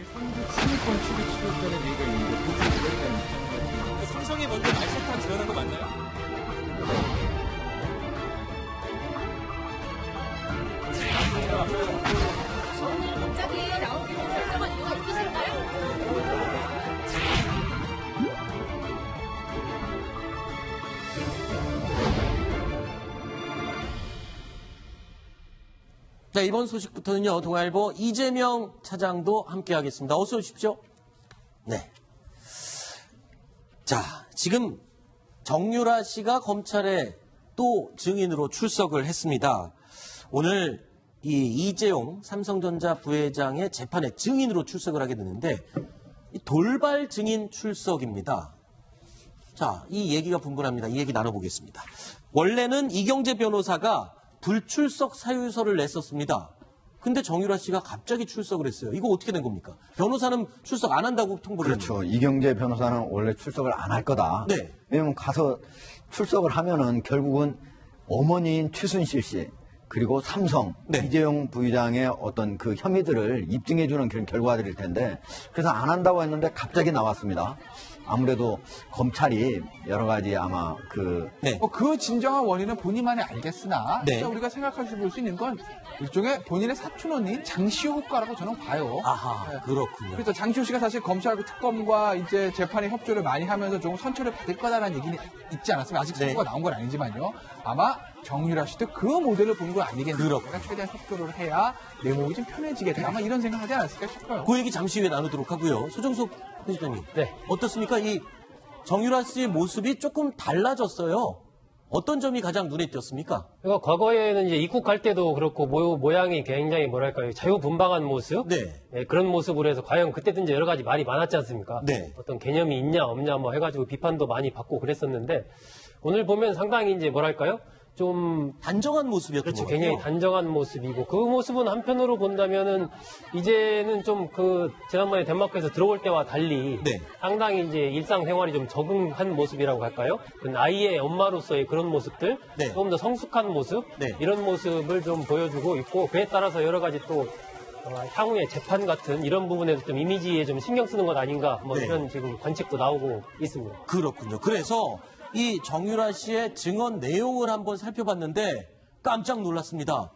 상위권 취득 얘기가 있는데 삼성이 먼저 말세탄 지원한 거 맞나요? 오늘 갑자기 나오기로 결정한 이유가 있으실까요? 자, 이번 소식부터는요, 동아일보 이재명 차장도 함께하겠습니다. 어서 오십시오. 네. 자, 지금 정유라 씨가 검찰에 또 증인으로 출석을 했습니다. 오늘 이 이재용 삼성전자 부회장의 재판에 증인으로 출석을 하게 되는데 돌발 증인 출석입니다. 자, 이 얘기가 분분합니다. 이 얘기 나눠보겠습니다. 원래는 이경재 변호사가 불출석 사유서를 냈었습니다. 근데 정유라 씨가 갑자기 출석을 했어요. 이거 어떻게 된 겁니까? 변호사는 출석 안 한다고 통보를 그렇죠. 이경재 변호사는 원래 출석을 안 할 거다. 네. 왜냐면 가서 출석을 하면은 결국은 어머니인 최순실 씨 그리고 삼성 네. 이재용 부회장의 어떤 그 혐의들을 입증해주는 그런 결과들일 텐데 그래서 안 한다고 했는데 갑자기 나왔습니다. 아무래도 검찰이 여러 가지 아마 네. 그 진정한 원인은 본인만이 알겠으나 네. 진짜 우리가 생각할 수 볼 수 있는 건 일종의 본인의 사촌 언니인 장시호 효과라고 저는 봐요. 아하, 네. 그렇군요. 그래서 장시호 씨가 사실 검찰 특검과 이제 재판에 협조를 많이 하면서 조금 선처를 받을 거다라는 얘기는 있지 않았습니까? 아직 네. 선고가 나온 건 아니지만요. 아마 정유라 씨도 그 모델을 본 건 아니겠는가. 그렇군요. 최대한 협조를 해야 내 목이 좀 편해지겠다. 아마 이런 생각하지 않았을까 싶어요. 그 얘기 잠시 후에 나누도록 하고요. 소정석 편집장님. 네. 어떻습니까? 이 정유라 씨의 모습이 조금 달라졌어요. 어떤 점이 가장 눈에 띄었습니까? 그러니까 과거에는 이제 입국할 때도 그렇고 모양이 굉장히 뭐랄까요 자유분방한 모습 네. 그런 모습으로 해서 과연 그때도 이제 여러 가지 말이 많았지 않습니까? 네. 어떤 개념이 있냐 없냐 뭐 해가지고 비판도 많이 받고 그랬었는데 오늘 보면 상당히 이제 뭐랄까요 좀 단정한 모습이었던 그렇죠. 것 같아요. 굉장히 단정한 모습이고 그 모습은 한편으로 본다면은 이제는 좀 그 지난번에 덴마크에서 들어올 때와 달리 네. 상당히 이제 일상생활이 좀 적응한 모습이라고 할까요? 그 아이의 엄마로서의 그런 모습들 네. 조금 더 성숙한 모습 네. 이런 모습을 좀 보여주고 있고 그에 따라서 여러 가지 또 향후의 재판 같은 이런 부분에서 좀 이미지에 좀 신경 쓰는 것 아닌가 뭐 네. 이런 지금 관측도 나오고 있습니다. 그렇군요. 그래서 이 정유라 씨의 증언 내용을 한번 살펴봤는데 깜짝 놀랐습니다.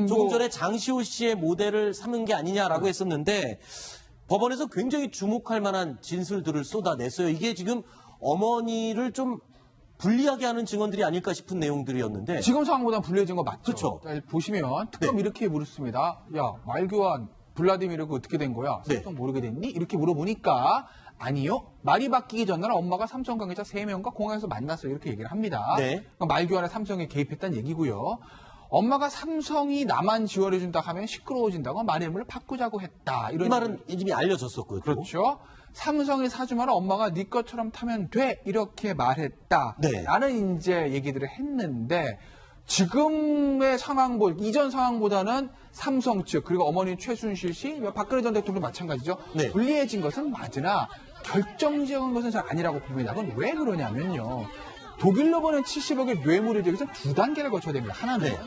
조금 전에 장시호 씨의 모델을 삼은 게 아니냐라고 했었는데 법원에서 굉장히 주목할 만한 진술들을 쏟아냈어요. 이게 지금 어머니를 좀 불리하게 하는 증언들이 아닐까 싶은 내용들이었는데 지금 상황보다 불리해진 거 맞죠? 그렇죠. 보시면 특검 네. 이렇게 물었습니다. 야, 말교환 블라디미르가 어떻게 된 거야? 네. 삼성 모르게 됐니? 이렇게 물어보니까 아니요. 말이 바뀌기 전날 엄마가 삼성 관계자 3명과 공항에서 만났어요. 이렇게 얘기를 합니다. 네. 그러니까 말교환에 삼성이 개입했다는 얘기고요. 엄마가 삼성이 나만 지원해준다 하면 시끄러워진다고 말의 힘을 바꾸자고 했다. 이 이런 말은 이미 알려졌었고요. 그렇죠. 삼성이 사주면 엄마가 네 것처럼 타면 돼 이렇게 말했다. 네. 라는 이제 얘기들을 했는데 지금의 상황 이전 상황보다는 삼성 측 그리고 어머니 최순실 씨, 박근혜 전 대통령도 마찬가지죠. 네. 불리해진 것은 맞으나 결정적인 것은 잘 아니라고 봅니다. 그건 왜 그러냐면요. 독일로 보낸 70억의 뇌물에 대해서 두 단계를 거쳐야 됩니다. 하나는 네.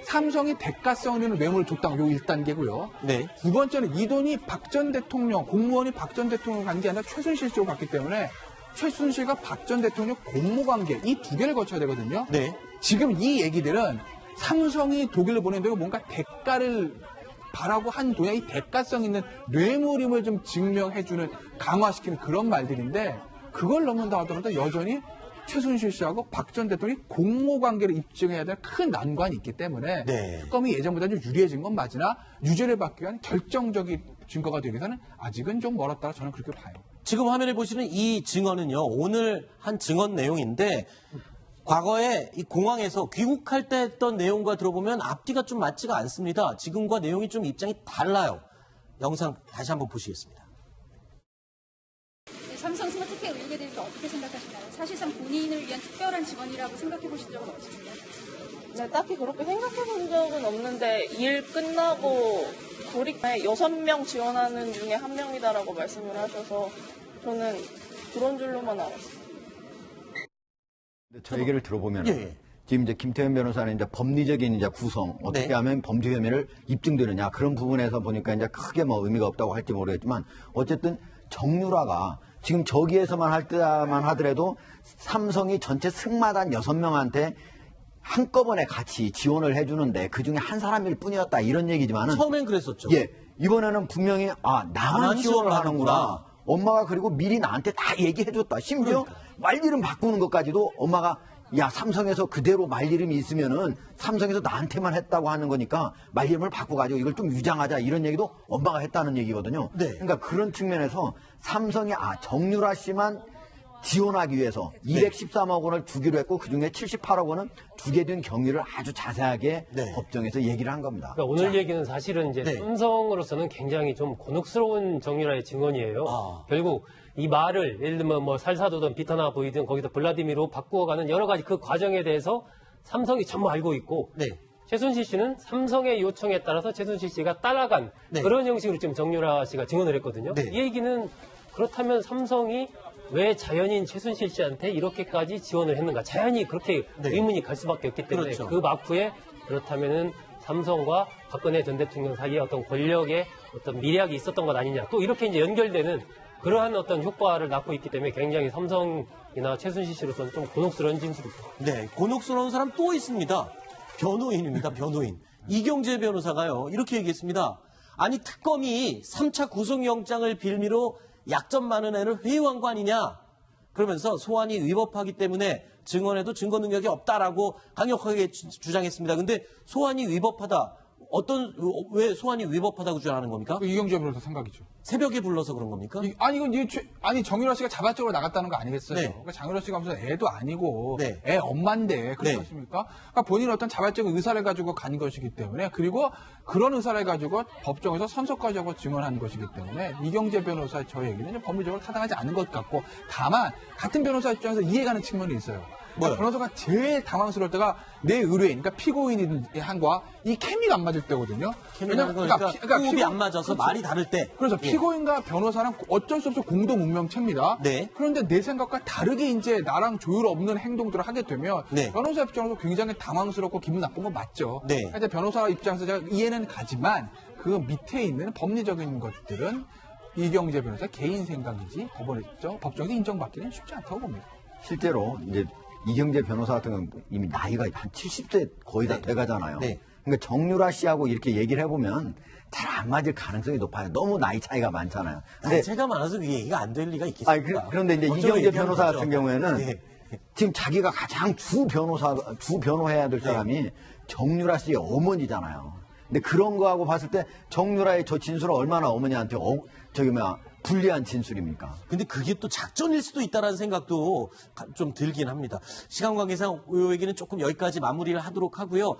삼성이 대가성 있는 뇌물을 줬다고 요 1단계고요. 네. 두 번째는 이 돈이 박 전 대통령, 공무원이 박 전 대통령 간 게 아니라 최순실 쪽으로 갔기 때문에 최순실과 박 전 대통령 공모관계 이 두 개를 거쳐야 되거든요. 네. 지금 이 얘기들은 삼성이 독일로 보낸 데고 뭔가 대가를 바라고 한 돈이 이 대가성 있는 뇌물임을 좀 증명해주는 강화시키는 그런 말들인데 그걸 넘는다 하더라도 여전히 최순실 씨하고 박 전 대통령이 공모관계를 입증해야 될 큰 난관이 있기 때문에 네. 특검이 예전보다 좀 유리해진 건 맞으나 유죄를 받기 위한 결정적인 증거가 되기 위해서는 아직은 좀 멀었다고 저는 그렇게 봐요. 지금 화면에 보시는 이 증언은요, 오늘 한 증언 내용인데, 과거에 이 공항에서 귀국할 때 했던 내용과 들어보면 앞뒤가 좀 맞지가 않습니다. 지금과 내용이 좀 입장이 달라요. 영상 다시 한번 보시겠습니다. 삼성 스마트케어 의혹에 대해서 어떻게 생각하시나요? 사실상 본인을 위한 특별한 지원이라고 생각해 보신 적은 없으신가요? 네, 딱히 그렇게 생각해 본 적은 없는데 일 끝나고 돌이켜 6명 지원하는 중에 1명이다라고 말씀을 하셔서 저는 그런 줄로만 알았어요. 저 얘기를 들어보면 예, 예. 지금 이제 김태현 변호사는 이제 법리적인 이제 구성, 어떻게 네. 하면 범죄 혐의를 입증되느냐 그런 부분에서 보니까 이제 크게 뭐 의미가 없다고 할지 모르겠지만 어쨌든 정유라가 지금 저기에서만 할 때만 하더라도 삼성이 전체 승마단 6명한테 한꺼번에 같이 지원을 해주는데 그 중에 한 사람일 뿐이었다 이런 얘기지만은 처음엔 그랬었죠. 예 이번에는 분명히 나만 나만 지원을 지원을 하는구나. 하는구나. 엄마가 그리고 미리 나한테 다 얘기해줬다. 심지어 말이름 바꾸는 것까지도 엄마가 야 삼성에서 그대로 말이름이 있으면은 삼성에서 나한테만 했다고 하는 거니까 말이름을 바꿔가지고 이걸 좀 유장하자 이런 얘기도 엄마가 했다는 얘기거든요. 네. 그러니까 그런 측면에서 삼성이 정유라 씨만 지원하기 위해서 213억 원을 주기로 했고 그중에 78억 원은 주게 된 경위를 아주 자세하게 네. 법정에서 얘기를 한 겁니다. 그러니까 오늘 얘기는 사실은 이제 네. 삼성으로서는 굉장히 좀 곤혹스러운 정유라의 증언이에요. 아. 결국 이 말을 예를 들면 뭐 살사도든 비타나 보이든 거기서 블라디미로 바꾸어가는 여러 가지 그 과정에 대해서 삼성이 전부 알고 있고 네. 최순실 씨는 삼성의 요청에 따라서 최순실 씨가 따라간 네. 그런 형식으로 지금 정유라 씨가 증언을 했거든요. 네. 이 얘기는 그렇다면 삼성이 왜 자연인 최순실 씨한테 이렇게까지 지원을 했는가? 자연히 그렇게 네. 의문이 갈 수밖에 없기 때문에 그렇죠. 그 막후에 그렇다면은 삼성과 박근혜 전 대통령 사이에 어떤 권력의 어떤 미략이 있었던 것 아니냐. 또 이렇게 이제 연결되는 그러한 어떤 효과를 낳고 있기 때문에 굉장히 삼성이나 최순실 씨로서는 좀 곤혹스러운 진술입니다. 네, 곤혹스러운 사람 또 있습니다. 변호인입니다, 변호인. 이경재 변호사가요, 이렇게 얘기했습니다. 아니, 특검이 3차 구속영장을 빌미로 약점 많은 애를 회유한 거 아니냐? 그러면서 소환이 위법하기 때문에 증언에도 증거 능력이 없다라고 강력하게 주장했습니다. 근데 소환이 위법하다. 왜 소환이 위법하다고 주장하는 겁니까? 이경재 변호사 생각이죠. 새벽에 불러서 그런 겁니까? 아니 정유라 씨가 자발적으로 나갔다는 거 아니겠어요? 네. 그러니까 장유라 씨가 무슨 애도 아니고 네. 애 엄마인데 그렇지 네. 않습니까? 그러니까 본인은 어떤 자발적인 의사를 가지고 간 것이기 때문에 그리고 그런 의사를 가지고 법정에서 선서까지 하고 증언한 것이기 때문에 이경재 변호사의 저 얘기는 법리적으로 타당하지 않은 것 같고 다만 같은 변호사 입장에서 이해가는 측면이 있어요. 뭐요? 변호사가 제일 당황스러울 때가 내 의뢰인, 그러니까 피고인인 한과 이 케미가 안 맞을 때거든요. 케미라는 건 그러니까 호흡이 안 맞아서 말이 다를 때. 그래서 예. 피고인과 변호사랑 어쩔 수 없이 공동 운명체입니다. 네. 그런데 내 생각과 다르게 이제 나랑 조율 없는 행동들을 하게 되면 네. 변호사 입장에서 굉장히 당황스럽고 기분 나쁜 건 맞죠. 네. 그러니까 이제 변호사 입장에서 제가 이해는 가지만 그 밑에 있는 법리적인 것들은 이경재 변호사 개인 생각이지 법정에서 인정받기는 쉽지 않다고 봅니다. 실제로 이제 이경재 변호사 같은 경우는 이미 나이가 한 70세 거의 다 네. 돼가잖아요. 네. 그러니까 정유라 씨하고 이렇게 얘기를 해보면 잘 안 맞을 가능성이 높아요. 너무 나이 차이가 많잖아요. 근데 제가 많아서 그 얘기가 안 될 리가 있겠습니까? 그런데 이제 어쩌면 이경재 얘기하는 변호사 거죠. 같은 경우에는 네. 지금 자기가 가장 주 변호해야 될 사람이 정유라 씨의 어머니잖아요. 근데 그런 거하고 봤을 때 정유라의 저 진술은 얼마나 어머니한테 불리한 진술입니까? 근데 그게 또 작전일 수도 있다는 생각도 좀 들긴 합니다. 시간 관계상 이 얘기는 조금 여기까지 마무리를 하도록 하고요.